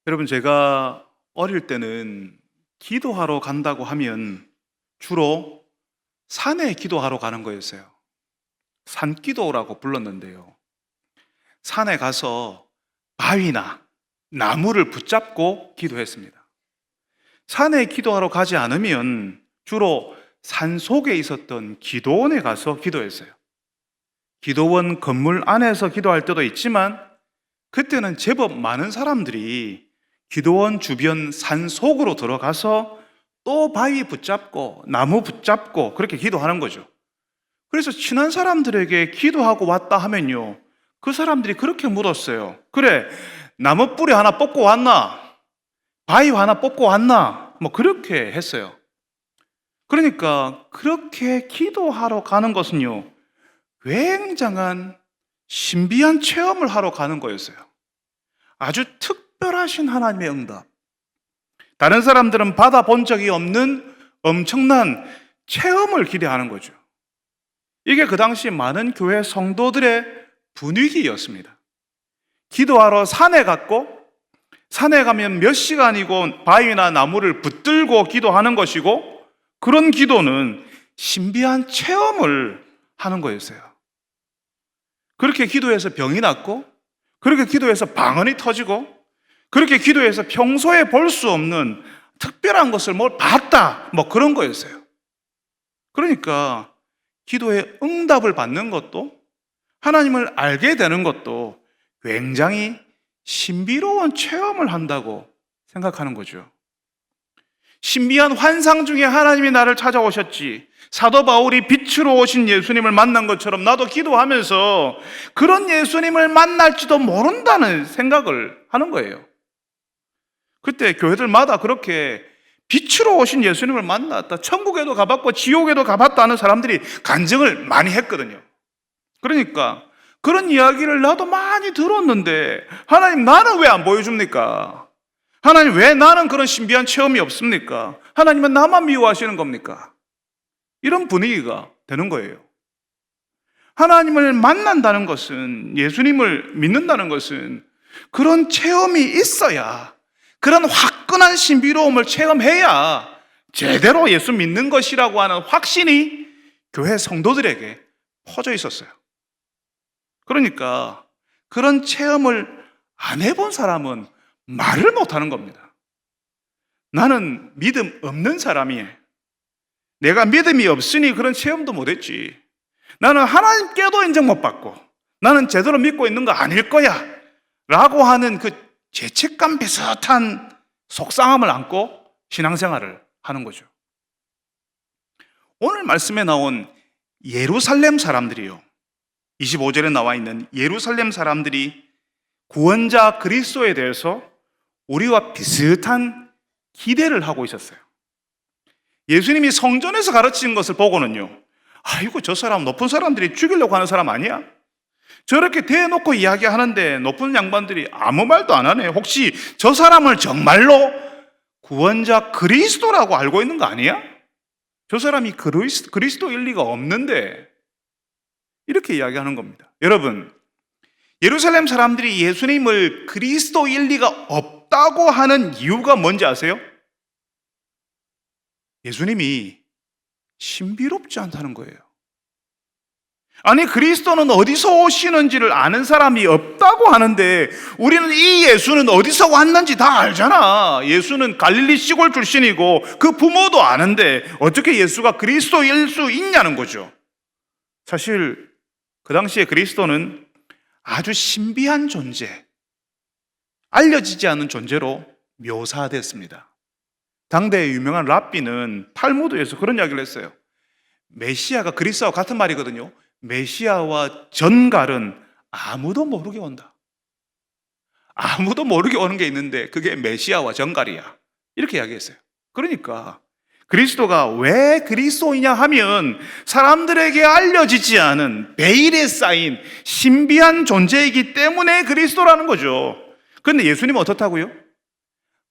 여러분, 제가 어릴 때는 기도하러 간다고 하면 주로 산에 기도하러 가는 거였어요. 산기도라고 불렀는데요. 산에 가서 바위나 나무를 붙잡고 기도했습니다. 산에 기도하러 가지 않으면 주로 산 속에 있었던 기도원에 가서 기도했어요. 기도원 건물 안에서 기도할 때도 있지만 그때는 제법 많은 사람들이 기도원 주변 산 속으로 들어가서 또 바위 붙잡고 나무 붙잡고 그렇게 기도하는 거죠. 그래서 친한 사람들에게 기도하고 왔다 하면요, 그 사람들이 그렇게 물었어요. 그래, 나무 뿌리 하나 뽑고 왔나? 바위 하나 뽑고 왔나? 뭐 그렇게 했어요. 그러니까 그렇게 기도하러 가는 것은요, 굉장한 신비한 체험을 하러 가는 거였어요. 아주 특별하신 하나님의 응답. 다른 사람들은 받아본 적이 없는 엄청난 체험을 기대하는 거죠. 이게 그 당시 많은 교회 성도들의 분위기였습니다. 기도하러 산에 갔고, 산에 가면 몇 시간이고 바위나 나무를 붙들고 기도하는 것이고, 그런 기도는 신비한 체험을 하는 거였어요. 그렇게 기도해서 병이 낫고, 그렇게 기도해서 방언이 터지고, 그렇게 기도해서 평소에 볼 수 없는 특별한 것을 뭘 봤다, 뭐 그런 거였어요. 그러니까 기도의 응답을 받는 것도, 하나님을 알게 되는 것도 굉장히 신비로운 체험을 한다고 생각하는 거죠. 신비한 환상 중에 하나님이 나를 찾아오셨지, 사도 바울이 빛으로 오신 예수님을 만난 것처럼 나도 기도하면서 그런 예수님을 만날지도 모른다는 생각을 하는 거예요. 그때 교회들마다 그렇게 빛으로 오신 예수님을 만났다, 천국에도 가봤고 지옥에도 가봤다는 사람들이 간증을 많이 했거든요. 그러니까 그런 이야기를 나도 많이 들었는데, 하나님 나는 왜 안 보여줍니까? 하나님 왜 나는 그런 신비한 체험이 없습니까? 하나님은 나만 미워하시는 겁니까? 이런 분위기가 되는 거예요. 하나님을 만난다는 것은, 예수님을 믿는다는 것은 그런 체험이 있어야, 그런 화끈한 신비로움을 체험해야 제대로 예수 믿는 것이라고 하는 확신이 교회 성도들에게 퍼져 있었어요. 그러니까 그런 체험을 안 해본 사람은 말을 못하는 겁니다. 나는 믿음 없는 사람이에요. 내가 믿음이 없으니 그런 체험도 못했지. 나는 하나님께도 인정 못 받고 나는 제대로 믿고 있는 거 아닐 거야 라고 하는 그 죄책감 비슷한 속상함을 안고 신앙생활을 하는 거죠. 오늘 말씀에 나온 예루살렘 사람들이요, 25절에 나와 있는 예루살렘 사람들이 구원자 그리스도에 대해서 우리와 비슷한 기대를 하고 있었어요. 예수님이 성전에서 가르치는 것을 보고는요, 아이고 저 사람 높은 사람들이 죽이려고 하는 사람 아니야? 저렇게 대놓고 이야기하는데 높은 양반들이 아무 말도 안 하네. 혹시 저 사람을 정말로 구원자 그리스도라고 알고 있는 거 아니야? 저 사람이 그리스도일 리가 없는데, 이렇게 이야기하는 겁니다. 여러분, 예루살렘 사람들이 예수님을 그리스도일 리가 없다고 하는 이유가 뭔지 아세요? 예수님이 신비롭지 않다는 거예요. 아니, 그리스도는 어디서 오시는지를 아는 사람이 없다고 하는데 우리는 이 예수는 어디서 왔는지 다 알잖아. 예수는 갈릴리 시골 출신이고 그 부모도 아는데 어떻게 예수가 그리스도일 수 있냐는 거죠. 사실 그 당시에 그리스도는 아주 신비한 존재, 알려지지 않은 존재로 묘사됐습니다. 당대의 유명한 랍비는 탈무드에서 그런 이야기를 했어요. 메시아가 그리스도와 같은 말이거든요. 메시아와 전갈은 아무도 모르게 온다. 아무도 모르게 오는 게 있는데 그게 메시아와 전갈이야, 이렇게 이야기했어요. 그러니까 그리스도가 왜 그리스도이냐 하면 사람들에게 알려지지 않은 베일에 쌓인 신비한 존재이기 때문에 그리스도라는 거죠. 그런데 예수님은 어떻다고요?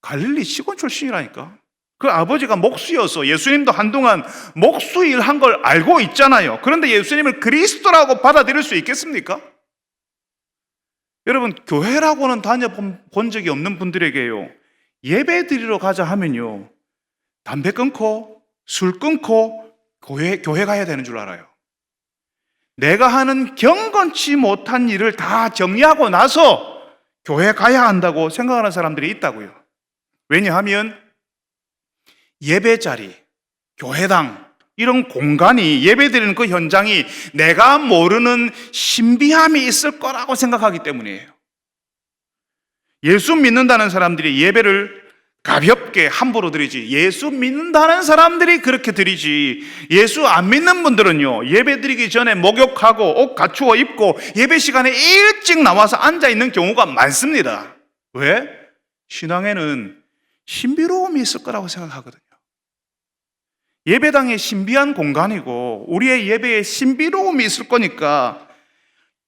갈릴리 시골 출신이라니까. 그 아버지가 목수여서 예수님도 한동안 목수 일 한 걸 알고 있잖아요. 그런데 예수님을 그리스도라고 받아들일 수 있겠습니까? 여러분, 교회라고는 다녀본 적이 없는 분들에게요, 예배 드리러 가자 하면요, 담배 끊고 술 끊고 교회 가야 되는 줄 알아요. 내가 하는 경건치 못한 일을 다 정리하고 나서 교회 가야 한다고 생각하는 사람들이 있다고요. 왜냐하면 예배 자리, 교회당, 이런 공간이, 예배 드리는 그 현장이 내가 모르는 신비함이 있을 거라고 생각하기 때문이에요. 예수 믿는다는 사람들이 예배를 가볍게 함부로 드리지, 예수 믿는다는 사람들이 그렇게 드리지, 예수 안 믿는 분들은요, 예배 드리기 전에 목욕하고 옷 갖추어 입고 예배 시간에 일찍 나와서 앉아 있는 경우가 많습니다. 왜? 신앙에는 신비로움이 있을 거라고 생각하거든요. 예배당이 신비한 공간이고 우리의 예배에 신비로움이 있을 거니까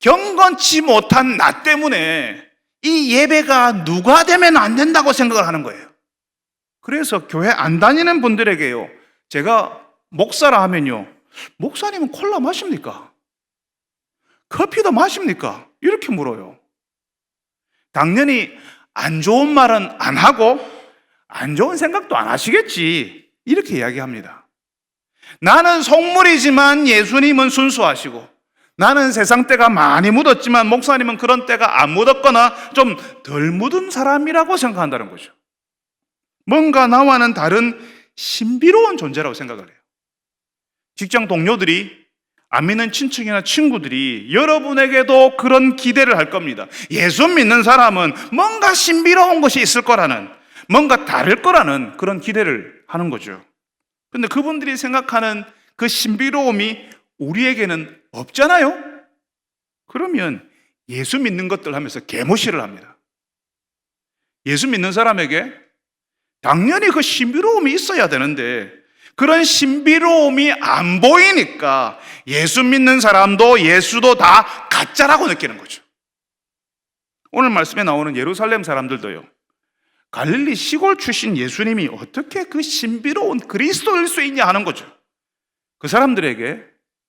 경건치 못한 나 때문에 이 예배가 누가 되면 안 된다고 생각을 하는 거예요. 그래서 교회 안 다니는 분들에게요, 제가 목사라 하면요, 목사님은 콜라 마십니까? 커피도 마십니까? 이렇게 물어요. 당연히 안 좋은 말은 안 하고 안 좋은 생각도 안 하시겠지, 이렇게 이야기합니다. 나는 속물이지만 예수님은 순수하시고, 나는 세상 때가 많이 묻었지만 목사님은 그런 때가 안 묻었거나 좀 덜 묻은 사람이라고 생각한다는 거죠. 뭔가 나와는 다른 신비로운 존재라고 생각을 해요. 직장 동료들이, 안 믿는 친척이나 친구들이 여러분에게도 그런 기대를 할 겁니다. 예수 믿는 사람은 뭔가 신비로운 것이 있을 거라는, 뭔가 다를 거라는 그런 기대를 하는 거죠. 근데 그분들이 생각하는 그 신비로움이 우리에게는 없잖아요? 그러면 예수 믿는 것들 하면서 개무시를 합니다. 예수 믿는 사람에게 당연히 그 신비로움이 있어야 되는데 그런 신비로움이 안 보이니까 예수 믿는 사람도 예수도 다 가짜라고 느끼는 거죠. 오늘 말씀에 나오는 예루살렘 사람들도요, 갈릴리 시골 출신 예수님이 어떻게 그 신비로운 그리스도일 수 있냐 하는 거죠. 그 사람들에게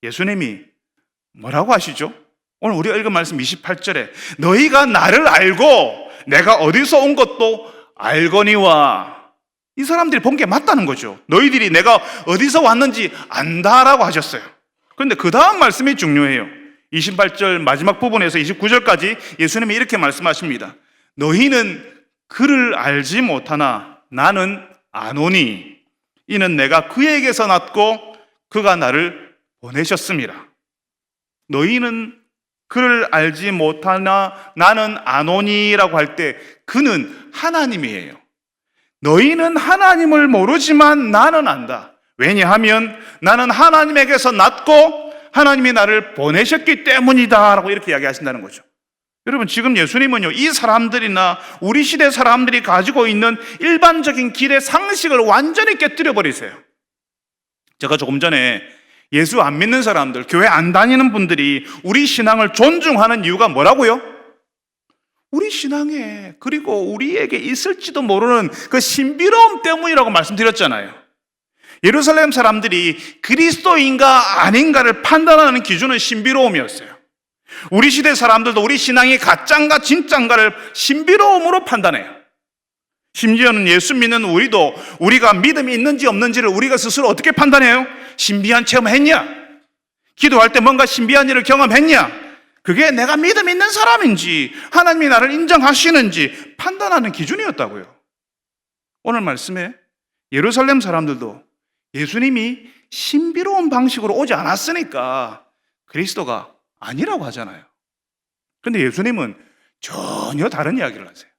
예수님이 뭐라고 하시죠? 오늘 우리가 읽은 말씀 28절에 너희가 나를 알고 내가 어디서 온 것도 알거니와, 이 사람들이 본 게 맞다는 거죠. 너희들이 내가 어디서 왔는지 안다라고 하셨어요. 그런데 그 다음 말씀이 중요해요. 28절 마지막 부분에서 29절까지 예수님이 이렇게 말씀하십니다. 너희는 그를 알지 못하나 나는 아노니 이는 내가 그에게서 났고 그가 나를 보내셨습니다. 너희는 그를 알지 못하나 나는 아노니라고 할 때 그는 하나님이에요. 너희는 하나님을 모르지만 나는 안다. 왜냐하면 나는 하나님에게서 났고 하나님이 나를 보내셨기 때문이다 라고 이렇게 이야기하신다는 거죠. 여러분, 지금 예수님은요, 이 사람들이나 우리 시대 사람들이 가지고 있는 일반적인 길의 상식을 완전히 깨뜨려 버리세요. 제가 조금 전에 예수 안 믿는 사람들, 교회 안 다니는 분들이 우리 신앙을 존중하는 이유가 뭐라고요? 우리 신앙에, 그리고 우리에게 있을지도 모르는 그 신비로움 때문이라고 말씀드렸잖아요. 예루살렘 사람들이 그리스도인가 아닌가를 판단하는 기준은 신비로움이었어요. 우리 시대 사람들도 우리 신앙이 가짜인가 진짜인가를 신비로움으로 판단해요. 심지어는 예수 믿는 우리도 우리가 믿음이 있는지 없는지를 우리가 스스로 어떻게 판단해요? 신비한 체험했냐? 기도할 때 뭔가 신비한 일을 경험했냐? 그게 내가 믿음 있는 사람인지 하나님이 나를 인정하시는지 판단하는 기준이었다고요. 오늘 말씀에 예루살렘 사람들도 예수님이 신비로운 방식으로 오지 않았으니까 그리스도가 아니라고 하잖아요. 그런데 예수님은 전혀 다른 이야기를 하세요.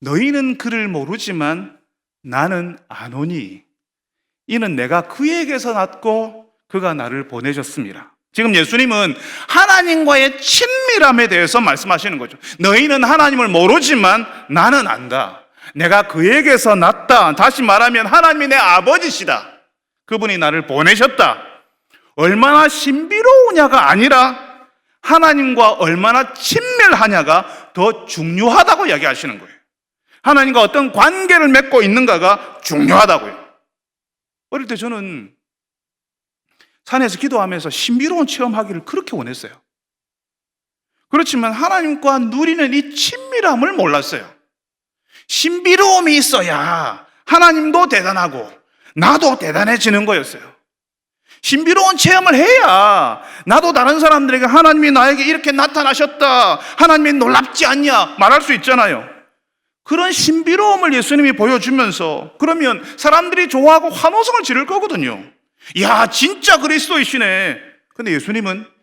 너희는 그를 모르지만 나는 아노니 이는 내가 그에게서 났고 그가 나를 보내셨습니다. 지금 예수님은 하나님과의 친밀함에 대해서 말씀하시는 거죠. 너희는 하나님을 모르지만 나는 안다. 내가 그에게서 났다. 다시 말하면 하나님이 내 아버지시다. 그분이 나를 보내셨다. 얼마나 신비로우냐가 아니라 하나님과 얼마나 친밀하냐가 더 중요하다고 이야기하시는 거예요. 하나님과 어떤 관계를 맺고 있는가가 중요하다고요. 어릴 때 저는 산에서 기도하면서 신비로운 체험하기를 그렇게 원했어요. 그렇지만 하나님과 누리는 이 친밀함을 몰랐어요. 신비로움이 있어야 하나님도 대단하고 나도 대단해지는 거였어요. 신비로운 체험을 해야 나도 다른 사람들에게 하나님이 나에게 이렇게 나타나셨다, 하나님이 놀랍지 않냐 말할 수 있잖아요. 그런 신비로움을 예수님이 보여주면서 그러면 사람들이 좋아하고 환호성을 지를 거거든요. 야, 진짜 그리스도이시네. 근데 예수님은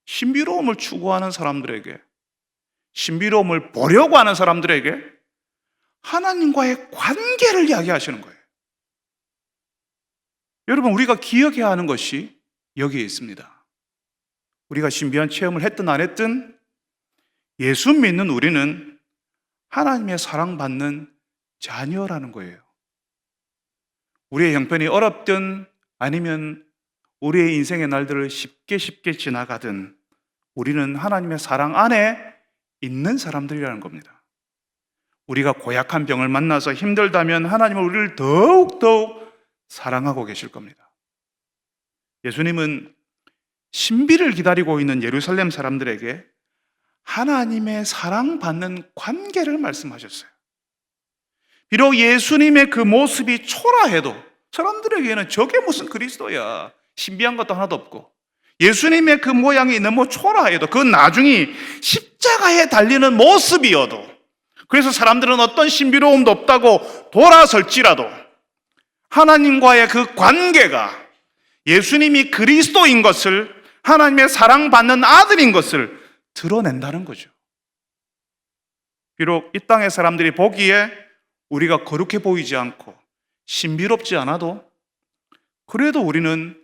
신비로움을 추구하는 사람들에게, 신비로움을 보려고 하는 사람들에게 하나님과의 관계를 이야기하시는 거예요. 여러분, 우리가 기억해야 하는 것이 여기에 있습니다. 우리가 신비한 체험을 했든 안 했든 예수 믿는 우리는 하나님의 사랑받는 자녀라는 거예요. 우리의 형편이 어렵든 아니면 우리의 인생의 날들을 쉽게 지나가든 우리는 하나님의 사랑 안에 있는 사람들이라는 겁니다. 우리가 고약한 병을 만나서 힘들다면 하나님은 우리를 더욱 사랑하고 계실 겁니다. 예수님은 신비를 기다리고 있는 예루살렘 사람들에게 하나님의 사랑받는 관계를 말씀하셨어요. 비록 예수님의 그 모습이 초라해도 사람들에게는 저게 무슨 그리스도야, 신비한 것도 하나도 없고, 예수님의 그 모양이 너무 초라해도 그 나중이 십자가에 달리는 모습이어도, 그래서 사람들은 어떤 신비로움도 없다고 돌아설지라도 하나님과의 그 관계가 예수님이 그리스도인 것을, 하나님의 사랑받는 아들인 것을 드러낸다는 거죠. 비록 이 땅의 사람들이 보기에 우리가 거룩해 보이지 않고 신비롭지 않아도 그래도 우리는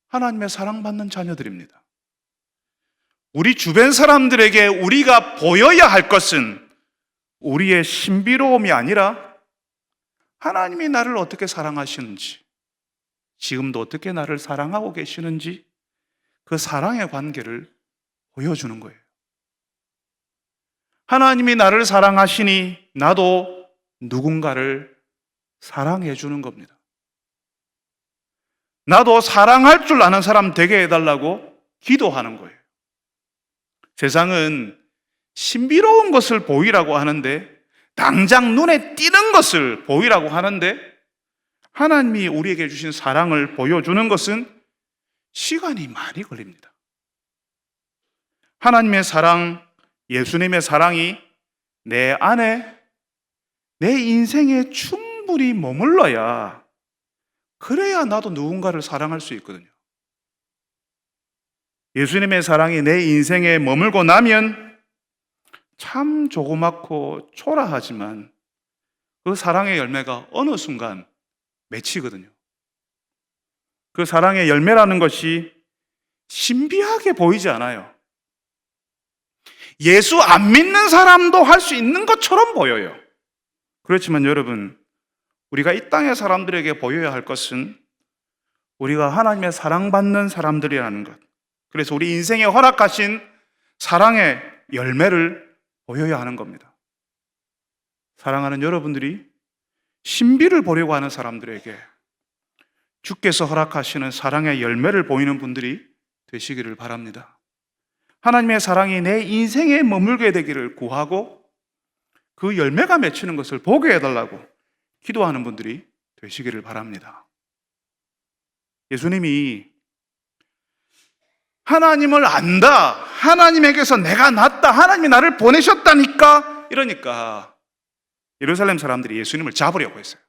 하나님의 사랑받는 자녀들입니다. 우리 주변 사람들에게 우리가 보여야 할 것은 우리의 신비로움이 아니라 하나님이 나를 어떻게 사랑하시는지, 지금도 어떻게 나를 사랑하고 계시는지 그 사랑의 관계를 보여주는 거예요. 하나님이 나를 사랑하시니 나도 누군가를 사랑해 주는 겁니다. 나도 사랑할 줄 아는 사람 되게 해달라고 기도하는 거예요. 세상은 신비로운 것을 보이라고 하는데, 당장 눈에 띄는 것을 보이라고 하는데, 하나님이 우리에게 주신 사랑을 보여주는 것은 시간이 많이 걸립니다. 하나님의 사랑, 예수님의 사랑이 내 안에, 내 인생에 충분히 머물러야, 그래야 나도 누군가를 사랑할 수 있거든요. 예수님의 사랑이 내 인생에 머물고 나면 참 조그맣고 초라하지만 그 사랑의 열매가 어느 순간 맺히거든요. 그 사랑의 열매라는 것이 신비하게 보이지 않아요. 예수 안 믿는 사람도 할 수 있는 것처럼 보여요. 그렇지만 여러분, 우리가 이 땅의 사람들에게 보여야 할 것은 우리가 하나님의 사랑받는 사람들이라는 것, 그래서 우리 인생에 허락하신 사랑의 열매를 보여야 하는 겁니다. 사랑하는 여러분들이 신비를 보려고 하는 사람들에게 주께서 허락하시는 사랑의 열매를 보이는 분들이 되시기를 바랍니다. 하나님의 사랑이 내 인생에 머물게 되기를 구하고 그 열매가 맺히는 것을 보게 해달라고 기도하는 분들이 되시기를 바랍니다. 예수님이 하나님을 안다, 하나님에게서 내가 낫다, 하나님이 나를 보내셨다니까, 이러니까 예루살렘 사람들이 예수님을 잡으려고 했어요.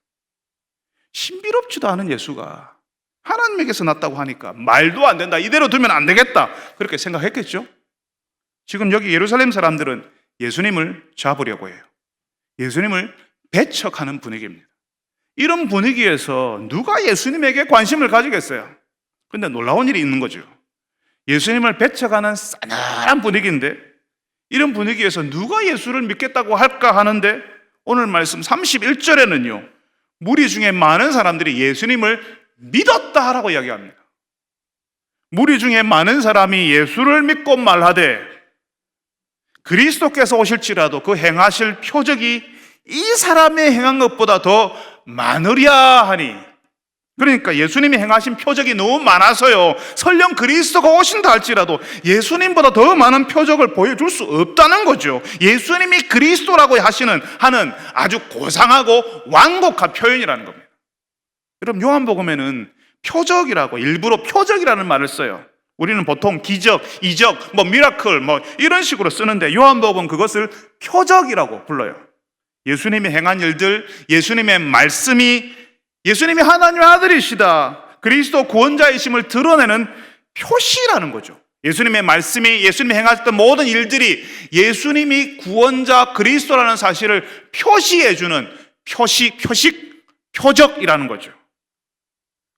신비롭지도 않은 예수가 하나님에게서 낫다고 하니까 말도 안 된다, 이대로 두면 안 되겠다, 그렇게 생각했겠죠. 지금 여기 예루살렘 사람들은 예수님을 잡으려고 해요. 예수님을 배척하는 분위기입니다. 이런 분위기에서 누가 예수님에게 관심을 가지겠어요? 근데 놀라운 일이 있는 거죠. 예수님을 배척하는 싸늘한 분위기인데, 이런 분위기에서 누가 예수를 믿겠다고 할까 하는데, 오늘 말씀 31절에는요 무리 중에 많은 사람들이 예수님을 믿었다라고 이야기합니다. 무리 중에 많은 사람이 예수를 믿고 말하되 그리스도께서 오실지라도 그 행하실 표적이 이 사람의 행한 것보다 더 많으랴 하니, 그러니까 예수님이 행하신 표적이 너무 많아서요, 설령 그리스도가 오신다 할지라도 예수님보다 더 많은 표적을 보여줄 수 없다는 거죠. 예수님이 그리스도라고 하는 아주 고상하고 완곡한 표현이라는 겁니다. 여러분, 요한복음에는 표적이라고, 일부러 표적이라는 말을 써요. 우리는 보통 기적, 이적, 미라클 이런 식으로 쓰는데 요한복음은 그것을 표적이라고 불러요. 예수님이 행한 일들, 예수님의 말씀이 예수님이 하나님의 아들이시다, 그리스도 구원자이심을 드러내는 표시라는 거죠. 예수님의 말씀이, 예수님이 행하셨던 모든 일들이 예수님이 구원자 그리스도라는 사실을 표시해주는 표적이라는 거죠.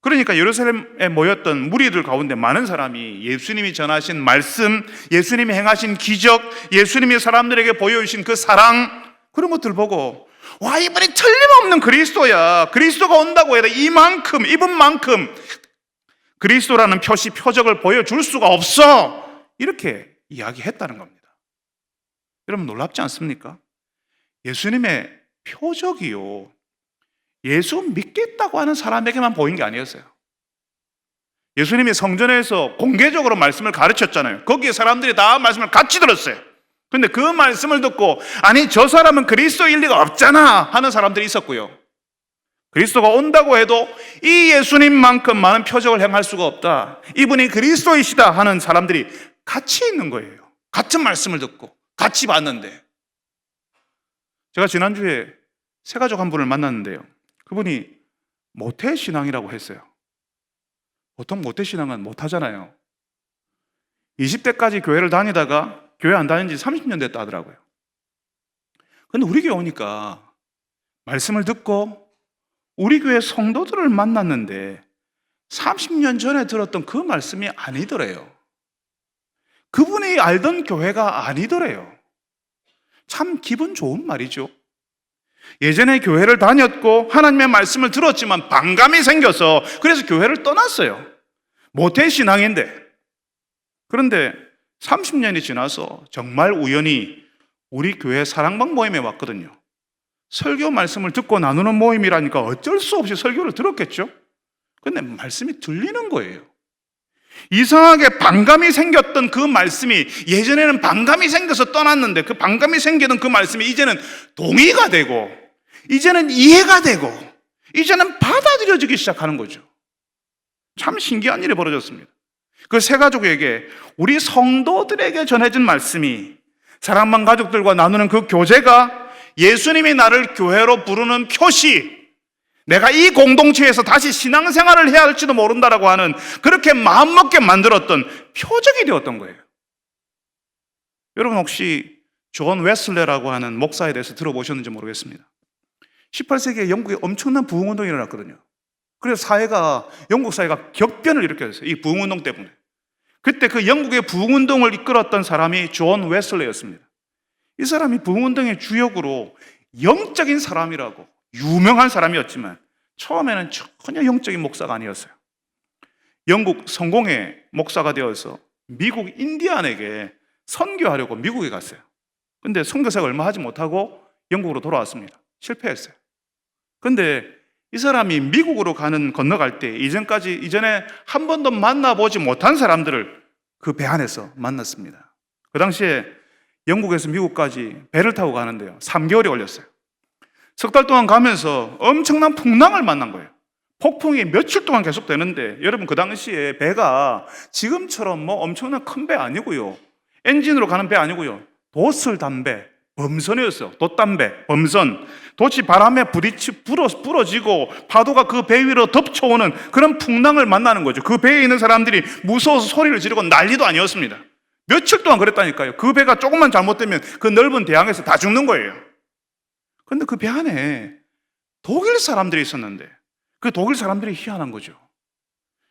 그러니까 예루살렘에 모였던 무리들 가운데 많은 사람이 예수님이 전하신 말씀, 예수님이 행하신 기적, 예수님이 사람들에게 보여주신 그 사랑, 그런 것들 보고 와, 이분이 틀림없는 그리스도야, 그리스도가 온다고 해도 이분만큼 그리스도라는 표적을 보여줄 수가 없어, 이렇게 이야기했다는 겁니다. 여러분, 놀랍지 않습니까? 예수님의 표적이요, 예수 믿겠다고 하는 사람에게만 보인 게 아니었어요. 예수님이 성전에서 공개적으로 말씀을 가르쳤잖아요. 거기에 사람들이 다 말씀을 같이 들었어요. 근데 그 말씀을 듣고 아니, 저 사람은 그리스도일 리가 없잖아 하는 사람들이 있었고요, 그리스도가 온다고 해도 이 예수님만큼 많은 표적을 행할 수가 없다, 이분이 그리스도이시다 하는 사람들이 같이 있는 거예요. 같은 말씀을 듣고 같이 봤는데, 제가 지난주에 새가족 한 분을 만났는데요, 그분이 모태신앙이라고 했어요. 보통 모태신앙은 못하잖아요. 20대까지 교회를 다니다가 교회 안 다닌 지 30년 됐다 하더라고요. 근데 우리 교회 오니까 말씀을 듣고 우리 교회 성도들을 만났는데 30년 전에 들었던 그 말씀이 아니더래요. 그분이 알던 교회가 아니더래요. 참 기분 좋은 말이죠. 예전에 교회를 다녔고 하나님의 말씀을 들었지만 반감이 생겨서 그래서 교회를 떠났어요. 모태신앙인데. 그런데 30년이 지나서 정말 우연히 우리 교회 사랑방 모임에 왔거든요. 설교 말씀을 듣고 나누는 모임이라니까 어쩔 수 없이 설교를 들었겠죠. 근데 말씀이 들리는 거예요. 이상하게 반감이 생겼던 그 말씀이, 예전에는 반감이 생겨서 떠났는데 그 반감이 생기던 그 말씀이 이제는 동의가 되고, 이제는 이해가 되고, 이제는 받아들여지기 시작하는 거죠. 참 신기한 일이 벌어졌습니다. 그 세 가족에게, 우리 성도들에게 전해진 말씀이, 사랑방 가족들과 나누는 그 교제가 예수님이 나를 교회로 부르는 표시, 내가 이 공동체에서 다시 신앙생활을 해야 할지도 모른다라고 하는, 그렇게 마음먹게 만들었던 표적이 되었던 거예요. 여러분, 혹시 존 웨슬레라고 하는 목사에 대해서 들어보셨는지 모르겠습니다. 18세기에 영국에 엄청난 부흥운동이 일어났거든요. 그래서 영국 사회가 격변을 일으켰어요, 이 부흥운동 때문에. 그때 그 영국의 부흥운동을 이끌었던 사람이 존 웨슬레였습니다. 이 사람이 부흥운동의 주역으로 영적인 사람이라고 유명한 사람이었지만 처음에는 전혀 영적인 목사가 아니었어요. 영국 성공회 목사가 되어서 미국 인디안에게 선교하려고 미국에 갔어요. 근데 선교사가 얼마 하지 못하고 영국으로 돌아왔습니다. 실패했어요. 근데 이 사람이 미국으로 건너갈 때 이전에 한 번도 만나보지 못한 사람들을 그 배 안에서 만났습니다. 그 당시에 영국에서 미국까지 배를 타고 가는데요, 3개월이 걸렸어요. 석 달 동안 가면서 엄청난 풍랑을 만난 거예요. 폭풍이 며칠 동안 계속되는데, 여러분, 그 당시에 배가 지금처럼 엄청난 큰 배 아니고요, 엔진으로 가는 배 아니고요, 돛을 단 배, 범선이었어요. 돛담배, 범선. 돛이 바람에 부러지고 파도가 그 배 위로 덮쳐오는 그런 풍랑을 만나는 거죠. 그 배에 있는 사람들이 무서워서 소리를 지르고 난리도 아니었습니다. 며칠 동안 그랬다니까요. 그 배가 조금만 잘못되면 그 넓은 대양에서 다 죽는 거예요. 그런데 그 배 안에 독일 사람들이 있었는데, 그 독일 사람들이 희한한 거죠.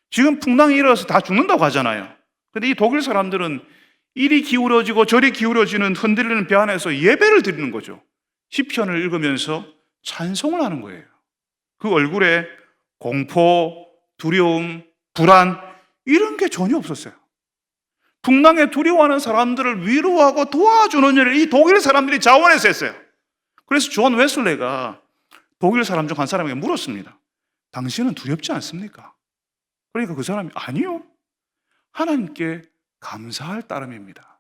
지금 풍랑이 일어나서 다 죽는다고 하잖아요. 그런데 이 독일 사람들은 이리 기울어지고 저리 기울어지는 흔들리는 배 안에서 예배를 드리는 거죠. 시편을 읽으면서 찬송을 하는 거예요. 그 얼굴에 공포, 두려움, 불안, 이런 게 전혀 없었어요. 풍랑에 두려워하는 사람들을 위로하고 도와주는 일을 이 독일 사람들이 자원해서 했어요. 그래서 존 웨슬레가 독일 사람 중 한 사람에게 물었습니다. 당신은 두렵지 않습니까? 그러니까 그 사람이 아니요. 하나님께 감사할 따름입니다.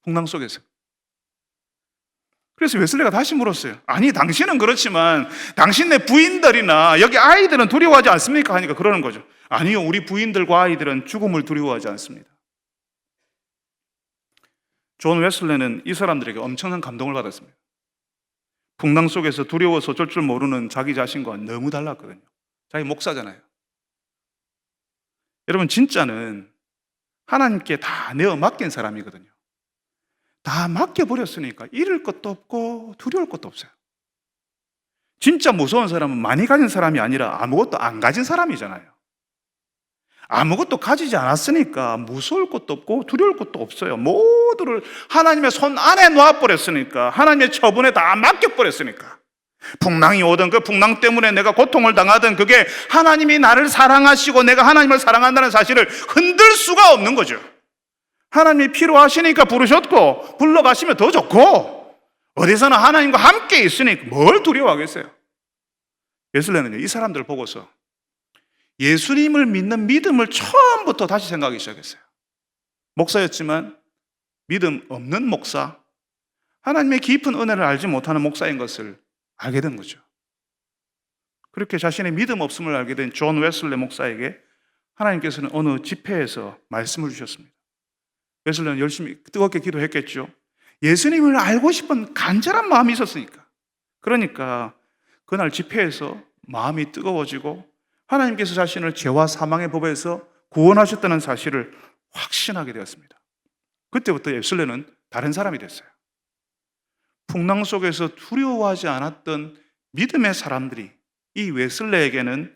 풍랑 속에서. 그래서 웨슬레가 다시 물었어요. 아니, 당신은 그렇지만 당신네 부인들이나 여기 아이들은 두려워하지 않습니까? 하니까 그러는 거죠. 아니요, 우리 부인들과 아이들은 죽음을 두려워하지 않습니다. 존 웨슬레는 이 사람들에게 엄청난 감동을 받았습니다. 풍랑 속에서 두려워서 어쩔 줄 모르는 자기 자신과 너무 달랐거든요. 자기 목사잖아요. 여러분, 진짜는 하나님께 다 내어 맡긴 사람이거든요. 다 맡겨버렸으니까 잃을 것도 없고 두려울 것도 없어요. 진짜 무서운 사람은 많이 가진 사람이 아니라 아무것도 안 가진 사람이잖아요. 아무것도 가지지 않았으니까 무서울 것도 없고 두려울 것도 없어요. 모두를 하나님의 손 안에 놓아버렸으니까, 하나님의 처분에 다 맡겨버렸으니까. 풍랑이 오든 그 풍랑 때문에 내가 고통을 당하든 그게 하나님이 나를 사랑하시고 내가 하나님을 사랑한다는 사실을 흔들 수가 없는 거죠. 하나님이 필요하시니까 부르셨고 불러가시면 더 좋고 어디서나 하나님과 함께 있으니 뭘 두려워하겠어요. 웨슬레는요, 이 사람들을 보고서 예수님을 믿는 믿음을 처음부터 다시 생각하기 시작했어요. 목사였지만 믿음 없는 목사, 하나님의 깊은 은혜를 알지 못하는 목사인 것을 알게 된 거죠. 그렇게 자신의 믿음 없음을 알게 된 존 웨슬레 목사에게 하나님께서는 어느 집회에서 말씀을 주셨습니다. 웨슬레는 열심히 뜨겁게 기도했겠죠. 예수님을 알고 싶은 간절한 마음이 있었으니까. 그러니까 그날 집회에서 마음이 뜨거워지고 하나님께서 자신을 죄와 사망의 법에서 구원하셨다는 사실을 확신하게 되었습니다. 그때부터 웨슬레는 다른 사람이 됐어요. 풍랑 속에서 두려워하지 않았던 믿음의 사람들이 이 웨슬레에게는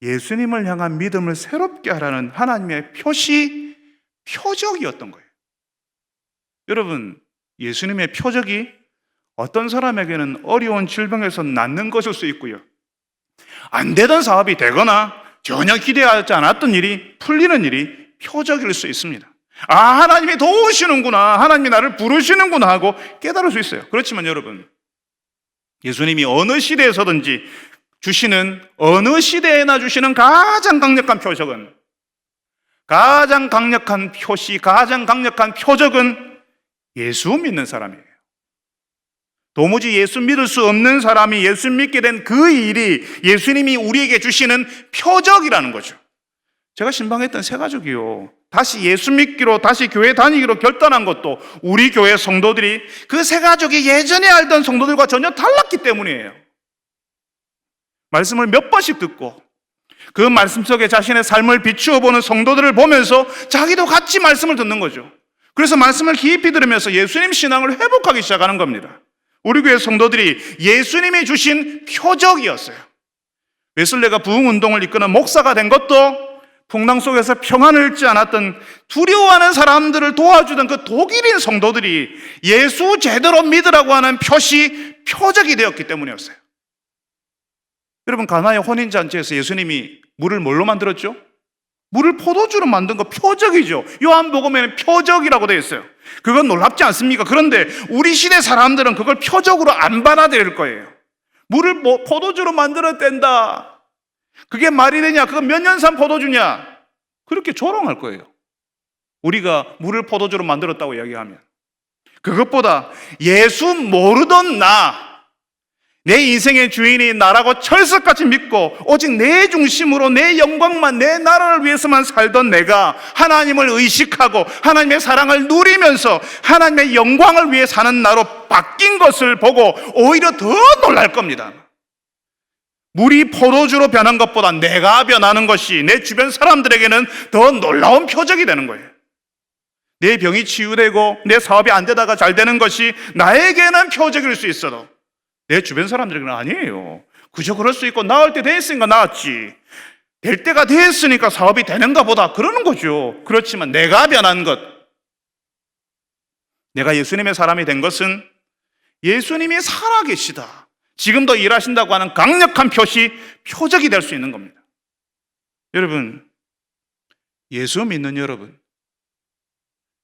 예수님을 향한 믿음을 새롭게 하라는 하나님의 표적이었던 거예요. 여러분, 예수님의 표적이 어떤 사람에게는 어려운 질병에서 낫는 것일 수 있고요, 안 되던 사업이 되거나 전혀 기대하지 않았던 일이 풀리는 일이 표적일 수 있습니다. 아, 하나님이 도우시는구나, 하나님이 나를 부르시는구나 하고 깨달을 수 있어요. 그렇지만 여러분, 예수님이 어느 시대에서든지 주시는, 어느 시대에나 주시는 가장 강력한 표적은, 가장 강력한 표시, 가장 강력한 표적은 예수 믿는 사람이에요. 도무지 예수 믿을 수 없는 사람이 예수 믿게 된 그 일이 예수님이 우리에게 주시는 표적이라는 거죠. 제가 신방했던 새 가족이요, 다시 예수 믿기로, 다시 교회 다니기로 결단한 것도 우리 교회 성도들이 그 새 가족이 예전에 알던 성도들과 전혀 달랐기 때문이에요. 말씀을 몇 번씩 듣고 그 말씀 속에 자신의 삶을 비추어 보는 성도들을 보면서 자기도 같이 말씀을 듣는 거죠. 그래서 말씀을 깊이 들으면서 예수님 신앙을 회복하기 시작하는 겁니다. 우리 교회 성도들이 예수님이 주신 표적이었어요. 웨슬레가 부흥운동을 이끄는 목사가 된 것도 풍랑 속에서 평안을 잃지 않았던, 두려워하는 사람들을 도와주던 그 독일인 성도들이 예수 제대로 믿으라고 하는 표적이 되었기 때문이었어요. 여러분, 가나의 혼인잔치에서 예수님이 물을 뭘로 만들었죠? 물을 포도주로 만든 거 표적이죠. 요한복음에는 표적이라고 되어 있어요. 그건 놀랍지 않습니까? 그런데 우리 시대 사람들은 그걸 표적으로 안 받아들일 거예요. 물을 포도주로 만들었댄다, 그게 말이 되냐? 그건 몇 년 산 포도주냐? 그렇게 조롱할 거예요. 우리가 물을 포도주로 만들었다고 이야기하면. 그것보다 예수 모르던 내 인생의 주인이 나라고 철석같이 믿고 오직 내 중심으로 내 영광만, 내 나라를 위해서만 살던 내가 하나님을 의식하고 하나님의 사랑을 누리면서 하나님의 영광을 위해 사는 나로 바뀐 것을 보고 오히려 더 놀랄 겁니다. 물이 포도주로 변한 것보다 내가 변하는 것이 내 주변 사람들에게는 더 놀라운 표적이 되는 거예요. 내 병이 치유되고 내 사업이 안 되다가 잘 되는 것이 나에게는 표적일 수 있어도 내 주변 사람들에게는 아니에요. 그저 그럴 수 있고, 나을 때 됐으니까 나았지, 될 때가 됐으니까 사업이 되는가 보다, 그러는 거죠. 그렇지만 내가 변한 것, 내가 예수님의 사람이 된 것은 예수님이 살아계시다, 지금도 일하신다고 하는 강력한 표적이 될 수 있는 겁니다. 여러분, 예수 믿는 여러분,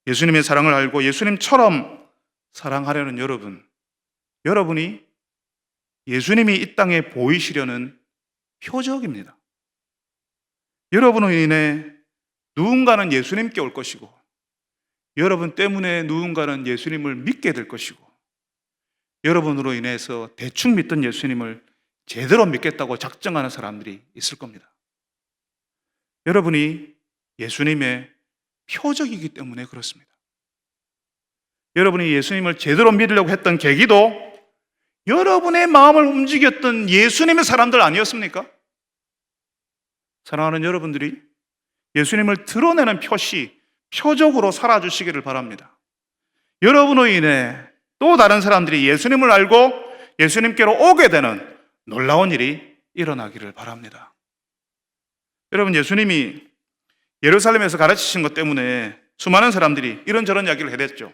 예수님의 사랑을 알고 예수님처럼 사랑하려는 여러분이 예수님이 이 땅에 보이시려는 표적입니다. 여러분으로 인해 누군가는 예수님께 올 것이고, 여러분 때문에 누군가는 예수님을 믿게 될 것이고, 여러분으로 인해서 대충 믿던 예수님을 제대로 믿겠다고 작정하는 사람들이 있을 겁니다. 여러분이 예수님의 표적이기 때문에 그렇습니다. 여러분이 예수님을 제대로 믿으려고 했던 계기도 여러분의 마음을 움직였던 예수님의 사람들 아니었습니까? 사랑하는 여러분들이 예수님을 드러내는 표적으로 살아주시기를 바랍니다. 여러분으로 인해 또 다른 사람들이 예수님을 알고 예수님께로 오게 되는 놀라운 일이 일어나기를 바랍니다. 여러분, 예수님이 예루살렘에서 가르치신 것 때문에 수많은 사람들이 이런저런 이야기를 해댔죠.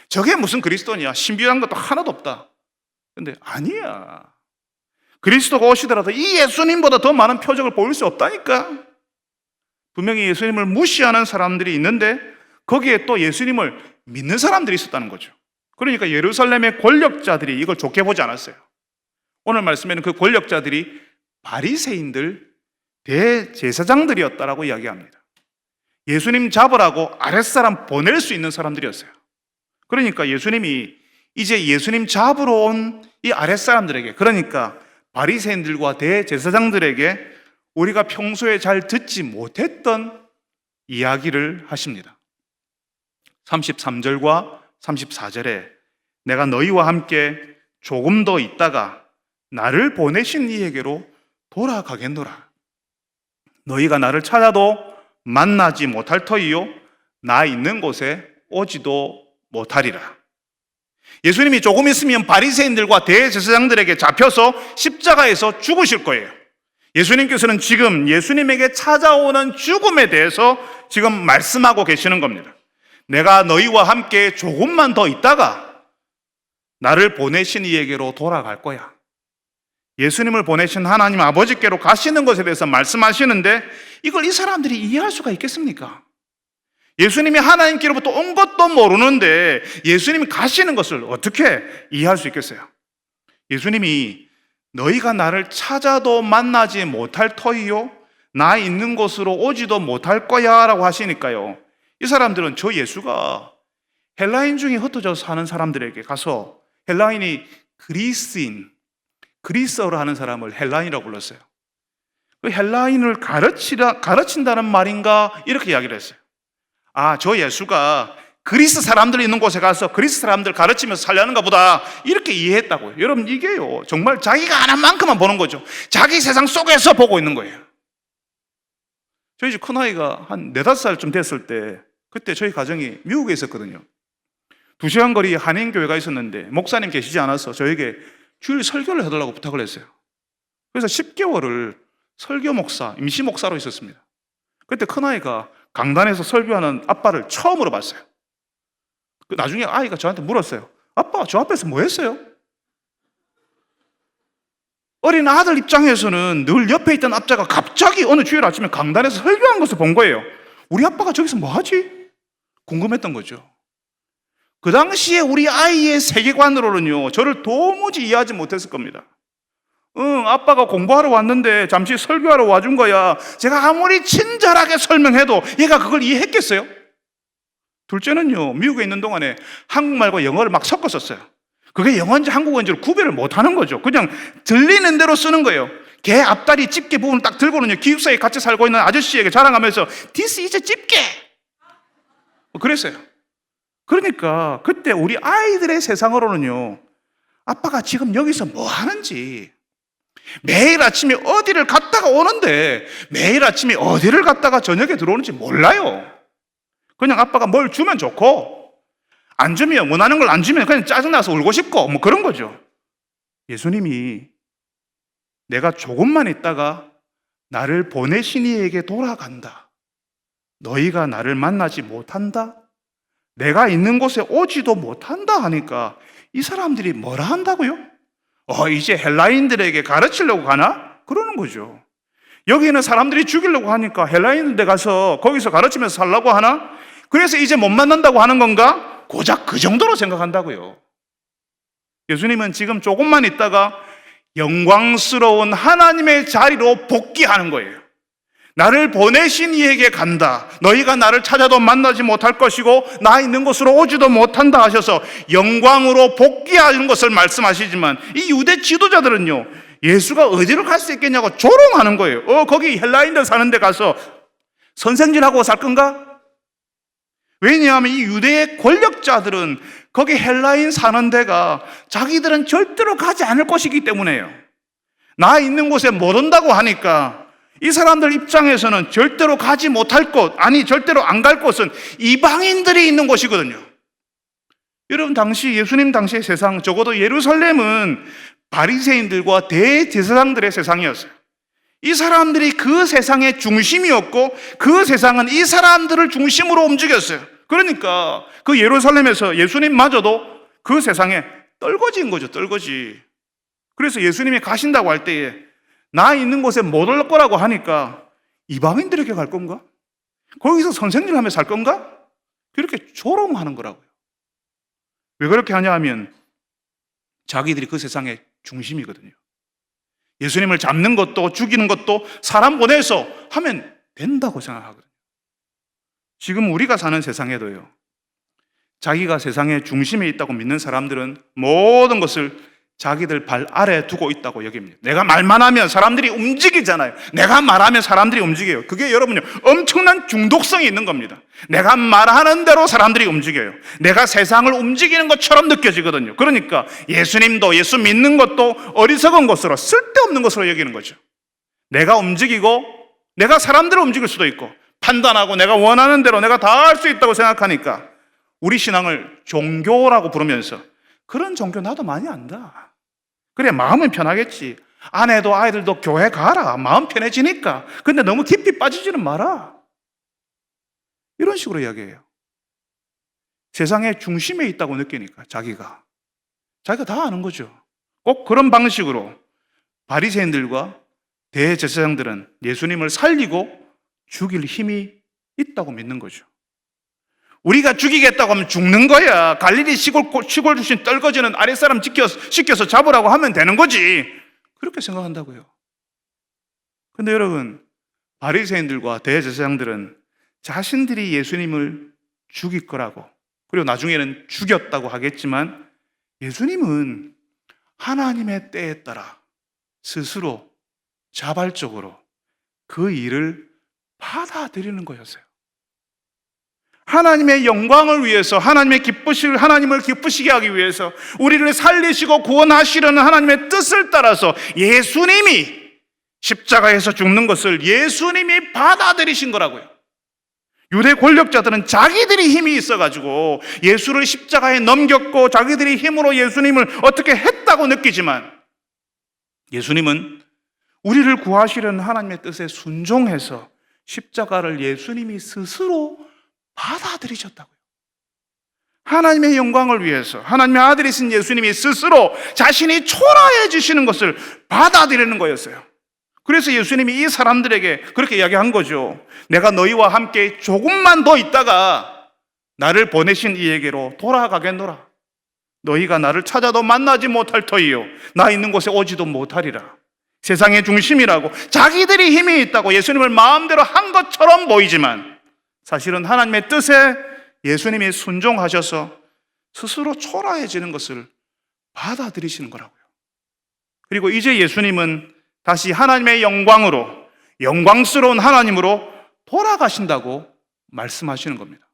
저게 무슨 그리스도냐? 신비한 것도 하나도 없다. 근데 아니야. 그리스도가 오시더라도 이 예수님보다 더 많은 표적을 보일 수 없다니까. 분명히 예수님을 무시하는 사람들이 있는데 거기에 또 예수님을 믿는 사람들이 있었다는 거죠. 그러니까 예루살렘의 권력자들이 이걸 좋게 보지 않았어요. 오늘 말씀에는 그 권력자들이 바리새인들, 대제사장들이었다라고 이야기합니다. 예수님 잡으라고 아랫사람 보낼 수 있는 사람들이었어요. 그러니까 예수님이 이제 예수님 잡으러 온 이 아랫사람들에게, 그러니까 바리새인들과 대제사장들에게 우리가 평소에 잘 듣지 못했던 이야기를 하십니다. 33절과 34절에 내가 너희와 함께 조금 더 있다가 나를 보내신 이에게로 돌아가겠노라. 너희가 나를 찾아도 만나지 못할 터이요 나 있는 곳에 오지도 못하리라. 예수님이 조금 있으면 바리새인들과 대제사장들에게 잡혀서 십자가에서 죽으실 거예요. 예수님께서는 지금 예수님에게 찾아오는 죽음에 대해서 지금 말씀하고 계시는 겁니다. 내가 너희와 함께 조금만 더 있다가 나를 보내신 이에게로 돌아갈 거야. 예수님을 보내신 하나님 아버지께로 가시는 것에 대해서 말씀하시는데 이걸 이 사람들이 이해할 수가 있겠습니까? 예수님이 하나님께로부터 온 것도 모르는데 예수님이 가시는 것을 어떻게 이해할 수 있겠어요? 예수님이 너희가 나를 찾아도 만나지 못할 터이요 나 있는 곳으로 오지도 못할 거야 라고 하시니까요, 이 사람들은 저 예수가 헬라인 중에 흩어져 사는 사람들에게 가서, 헬라인이 그리스어로 하는 사람을 헬라인이라고 불렀어요. 그 헬라인을 가르친다는 말인가 이렇게 이야기를 했어요. 아, 저 예수가 그리스 사람들이 있는 곳에 가서 그리스 사람들 가르치면서 살려는가 보다 이렇게 이해했다고요. 여러분, 이게요 정말 자기가 아는 만큼만 보는 거죠. 자기 세상 속에서 보고 있는 거예요. 저희 집 큰아이가 한 4-5살쯤 됐을 때, 그때 저희 가정이 미국에 있었거든요. 2시간 거리 한인교회가 있었는데 목사님 계시지 않아서 저에게 주일 설교를 해달라고 부탁을 했어요. 그래서 10개월을 설교 목사, 임시 목사로 있었습니다. 그때 큰아이가 강단에서 설교하는 아빠를 처음으로 봤어요. 나중에 아이가 저한테 물었어요. 아빠, 저 앞에서 뭐 했어요? 어린 아들 입장에서는 늘 옆에 있던 아빠가 갑자기 어느 주일 아침에 강단에서 설교한 것을 본 거예요. 우리 아빠가 저기서 뭐 하지? 궁금했던 거죠. 그 당시에 우리 아이의 세계관으로는요, 저를 도무지 이해하지 못했을 겁니다. 아빠가 공부하러 왔는데 잠시 설교하러 와준 거야. 제가 아무리 친절하게 설명해도 얘가 그걸 이해했겠어요? 둘째는요, 미국에 있는 동안에 한국말과 영어를 막 섞어 썼어요. 그게 영어인지 한국어인지를 구별을 못 하는 거죠. 그냥 들리는 대로 쓰는 거예요. 개 앞다리 집게 부분을 딱 들고는요, 기숙사에 같이 살고 있는 아저씨에게 자랑하면서 This is 집게! 그랬어요. 그러니까 그때 우리 아이들의 세상으로는요, 아빠가 지금 여기서 뭐 하는지, 매일 아침에 어디를 갔다가 오는데 매일 아침에 어디를 갔다가 저녁에 들어오는지 몰라요. 그냥 아빠가 뭘 주면 좋고, 안 주면, 원하는 걸 안 주면 그냥 짜증나서 울고 싶고 뭐 그런 거죠. 예수님이 내가 조금만 있다가 나를 보내신 이에게 돌아간다, 너희가 나를 만나지 못한다, 내가 있는 곳에 오지도 못한다 하니까 이 사람들이 뭐라 한다고요? 이제 헬라인들에게 가르치려고 가나? 그러는 거죠. 여기 있는 사람들이 죽이려고 하니까 헬라인들 가서 거기서 가르치면서 살라고 하나? 그래서 이제 못 만난다고 하는 건가? 고작 그 정도로 생각한다고요. 예수님은 지금 조금만 있다가 영광스러운 하나님의 자리로 복귀하는 거예요. 나를 보내신 이에게 간다. 너희가 나를 찾아도 만나지 못할 것이고 나 있는 곳으로 오지도 못한다 하셔서 영광으로 복귀하는 것을 말씀하시지만, 이 유대 지도자들은요, 예수가 어디로 갈 수 있겠냐고 조롱하는 거예요. 거기 헬라인들 사는 데 가서 선생질하고 살 건가? 왜냐하면 이 유대의 권력자들은 거기 헬라인 사는 데가 자기들은 절대로 가지 않을 것이기 때문에요. 나 있는 곳에 못 온다고 하니까 이 사람들 입장에서는 절대로 가지 못할 곳, 아니 절대로 안 갈 곳은 이방인들이 있는 곳이거든요. 여러분, 예수님 당시의 세상, 적어도 예루살렘은 바리새인들과 대제사장들의 세상이었어요. 이 사람들이 그 세상의 중심이었고 그 세상은 이 사람들을 중심으로 움직였어요. 그러니까 그 예루살렘에서 예수님마저도 그 세상에 떨거지인 거죠, 떨거지. 그래서 예수님이 가신다고 할 때에 나 있는 곳에 못 올 거라고 하니까 이방인들에게 갈 건가? 거기서 선생님하며 살 건가? 그렇게 조롱하는 거라고요. 왜 그렇게 하냐 하면 자기들이 그 세상의 중심이거든요. 예수님을 잡는 것도 죽이는 것도 사람 보내서 하면 된다고 생각하거든요. 지금 우리가 사는 세상에도요, 자기가 세상의 중심에 있다고 믿는 사람들은 모든 것을 자기들 발 아래 두고 있다고 여깁니다. 내가 말만 하면 사람들이 움직이잖아요. 내가 말하면 사람들이 움직여요. 그게 여러분요, 엄청난 중독성이 있는 겁니다. 내가 말하는 대로 사람들이 움직여요. 내가 세상을 움직이는 것처럼 느껴지거든요. 그러니까 예수님도, 예수 믿는 것도 어리석은 것으로, 쓸데없는 것으로 여기는 거죠. 내가 움직이고 내가 사람들을 움직일 수도 있고 판단하고 내가 원하는 대로 내가 다 할 수 있다고 생각하니까 우리 신앙을 종교라고 부르면서, 그런 종교 나도 많이 안다. 그래, 마음은 편하겠지. 아내도 아이들도 교회 가라. 마음 편해지니까. 근데 너무 깊이 빠지지는 마라. 이런 식으로 이야기해요. 세상의 중심에 있다고 느끼니까 자기가 다 아는 거죠. 꼭 그런 방식으로 바리새인들과 대제사장들은 예수님을 살리고 죽일 힘이 있다고 믿는 거죠. 우리가 죽이겠다고 하면 죽는 거야. 갈릴리 시골 출신 떨거지는 아랫사람 시켜서 잡으라고 하면 되는 거지. 그렇게 생각한다고요. 근데 여러분, 바리새인들과 대제사장들은 자신들이 예수님을 죽일 거라고, 그리고 나중에는 죽였다고 하겠지만, 예수님은 하나님의 때에 따라 스스로 자발적으로 그 일을 받아들이는 거였어요. 하나님의 영광을 위해서, 하나님을 기쁘시게 하기 위해서, 우리를 살리시고 구원하시려는 하나님의 뜻을 따라서 예수님이 십자가에서 죽는 것을 예수님이 받아들이신 거라고요. 유대 권력자들은 자기들이 힘이 있어가지고 예수를 십자가에 넘겼고 자기들이 힘으로 예수님을 어떻게 했다고 느끼지만, 예수님은 우리를 구하시려는 하나님의 뜻에 순종해서 십자가를 예수님이 스스로 받아들이셨다고요. 하나님의 영광을 위해서 하나님의 아들이신 예수님이 스스로 자신이 초라해지시는 것을 받아들이는 거였어요. 그래서 예수님이 이 사람들에게 그렇게 이야기한 거죠. 내가 너희와 함께 조금만 더 있다가 나를 보내신 이에게로 돌아가겠노라. 너희가 나를 찾아도 만나지 못할 터이요 나 있는 곳에 오지도 못하리라. 세상의 중심이라고 자기들이 힘이 있다고 예수님을 마음대로 한 것처럼 보이지만, 사실은 하나님의 뜻에 예수님이 순종하셔서 스스로 초라해지는 것을 받아들이시는 거라고요. 그리고 이제 예수님은 다시 하나님의 영광으로, 영광스러운 하나님으로 돌아가신다고 말씀하시는 겁니다.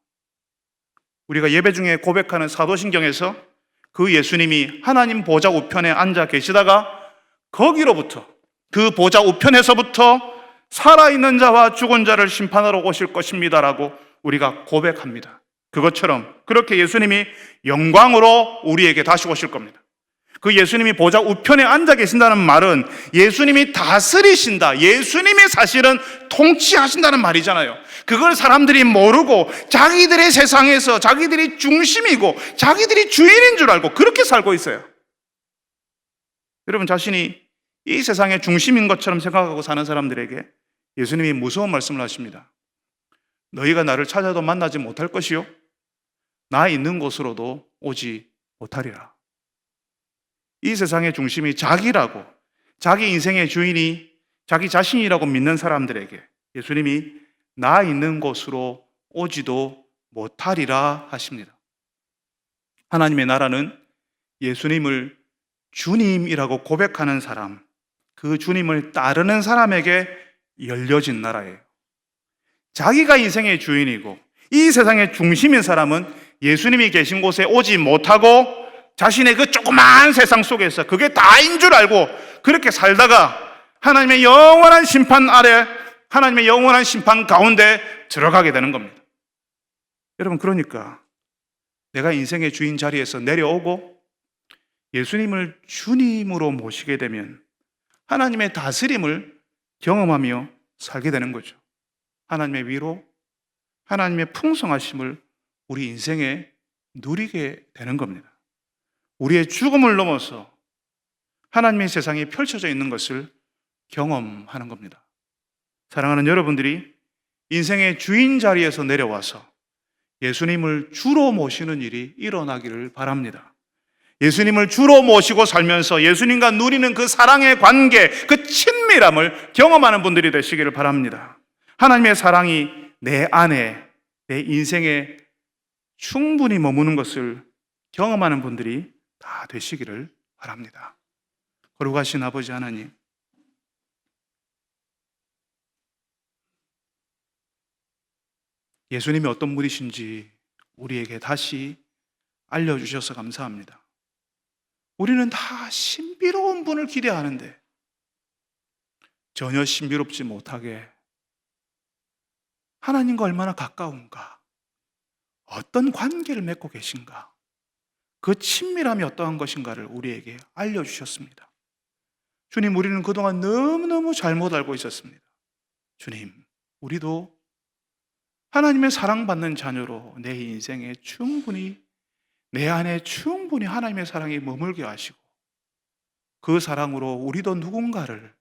우리가 예배 중에 고백하는 사도신경에서 그 예수님이 하나님 보좌 우편에 앉아 계시다가 거기로부터, 그 보좌 우편에서부터 살아있는 자와 죽은 자를 심판하러 오실 것입니다라고 우리가 고백합니다. 그것처럼 그렇게 예수님이 영광으로 우리에게 다시 오실 겁니다. 그 예수님이 보좌 우편에 앉아 계신다는 말은 예수님이 다스리신다, 예수님이 사실은 통치하신다는 말이잖아요. 그걸 사람들이 모르고 자기들의 세상에서 자기들이 중심이고 자기들이 주인인 줄 알고 그렇게 살고 있어요. 여러분, 자신이 이 세상의 중심인 것처럼 생각하고 사는 사람들에게 예수님이 무서운 말씀을 하십니다. 너희가 나를 찾아도 만나지 못할 것이요 나 있는 곳으로도 오지 못하리라. 이 세상의 중심이 자기라고 자기 인생의 주인이 자기 자신이라고 믿는 사람들에게 예수님이 나 있는 곳으로 오지도 못하리라 하십니다. 하나님의 나라는 예수님을 주님이라고 고백하는 사람, 그 주님을 따르는 사람에게 열려진 나라예요. 자기가 인생의 주인이고 이 세상의 중심인 사람은 예수님이 계신 곳에 오지 못하고 자신의 그 조그마한 세상 속에서 그게 다인 줄 알고 그렇게 살다가 하나님의 영원한 심판 아래, 하나님의 영원한 심판 가운데 들어가게 되는 겁니다. 여러분, 그러니까 내가 인생의 주인 자리에서 내려오고 예수님을 주님으로 모시게 되면 하나님의 다스림을 경험하며 살게 되는 거죠. 하나님의 위로, 하나님의 풍성하심을 우리 인생에 누리게 되는 겁니다. 우리의 죽음을 넘어서 하나님의 세상이 펼쳐져 있는 것을 경험하는 겁니다. 사랑하는 여러분들이 인생의 주인 자리에서 내려와서 예수님을 주로 모시는 일이 일어나기를 바랍니다. 예수님을 주로 모시고 살면서 예수님과 누리는 그 사랑의 관계, 그 친밀함을 경험하는 분들이 되시기를 바랍니다. 하나님의 사랑이 내 안에, 내 인생에 충분히 머무는 것을 경험하는 분들이 다 되시기를 바랍니다. 거룩하신 아버지 하나님, 예수님이 어떤 분이신지 우리에게 다시 알려주셔서 감사합니다. 우리는 다 신비로운 분을 기대하는데 전혀 신비롭지 못하게 하나님과 얼마나 가까운가, 어떤 관계를 맺고 계신가, 그 친밀함이 어떠한 것인가를 우리에게 알려주셨습니다. 주님, 우리는 그동안 너무너무 잘못 알고 있었습니다. 주님, 우리도 하나님의 사랑받는 자녀로 내 인생에 충분히, 내 안에 충분히 하나님의 사랑이 머물게 하시고 그 사랑으로 우리도 누군가를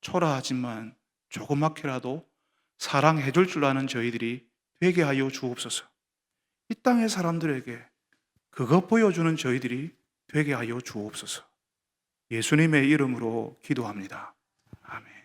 초라하지만 조그맣게라도 사랑해 줄 줄 아는 저희들이 되게 하여 주옵소서. 이 땅의 사람들에게 그것 보여주는 저희들이 되게 하여 주옵소서. 예수님의 이름으로 기도합니다. 아멘.